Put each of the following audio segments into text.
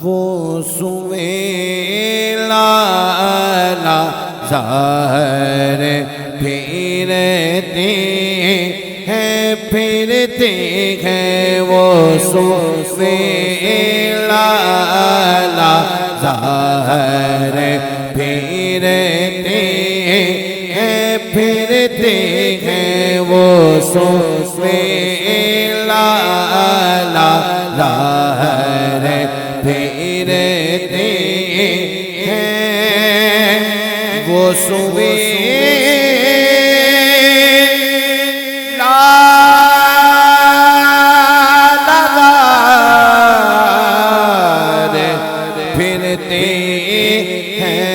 وہ سوے لالا زار پھرتے ہیں پھرتے ہیں وہ سوے لالا زار پھرتے ہیں پھرتے ہیں وہ سوے لالا زار پھرتے ہیں وہ سوے لالا زار پھرتے ہیں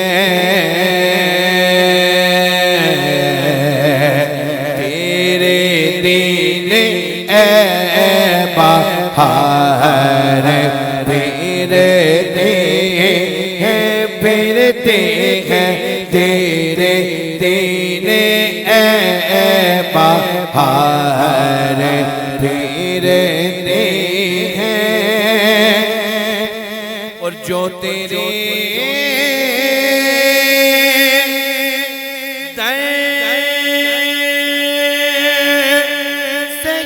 تیرے دین اے بہار پھرتے ہیں پھرتے ہیں تیرے دین اے بہار پھرتے ہیں اور جو تیرے در سے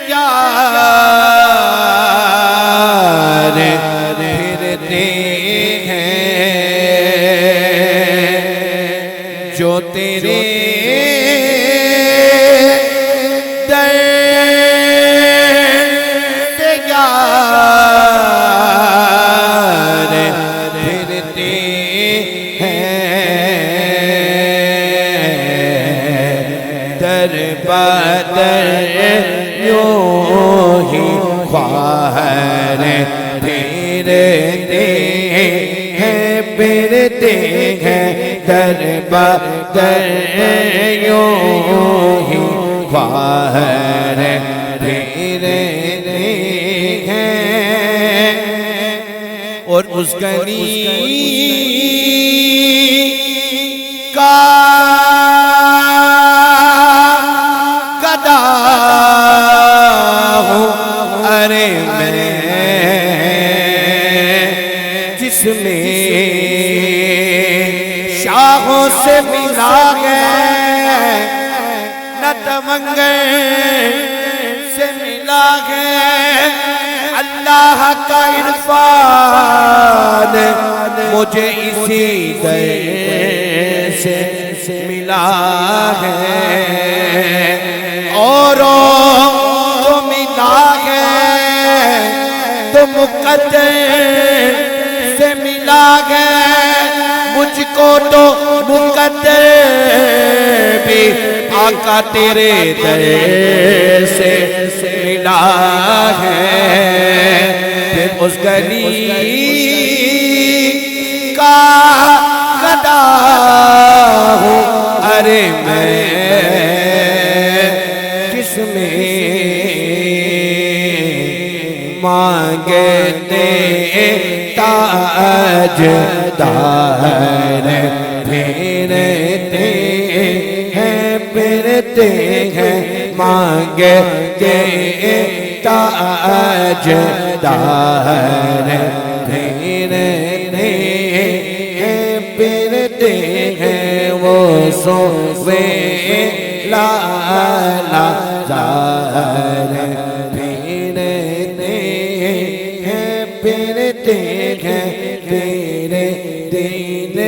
یار پھرتے ہیں جو تیرے در سے یار پھرتے ہیں در بدر یوں ہی خواہر پھرتے ہیں پھرتے ہیں در بدر یوں ہی خواہر پھرتے ہیں اور اس گلی کا گدا ہوں ارے میں جس میں شاہوں سے ملا گئے نہ تمنگر سے ملا گئے اللہ کا عرفان مجھے اسی در سے ملا ہے اوروں کو ملا ہے تو مقدر سے ملا ہے مجھ کو تو مقدر بھی آقا تیرے در سے ملا ہے پھر اس گلی کا گدا ہوں ارے میں جس میں مانگتے تاج دار پھرتے ہیں پھرتے ہیں مانگتے تاج دار پھرتے ہیں پھرتے ہیں وہ سوے لالا زار پھرتے ہیں پھرتے ہیں تیرے دین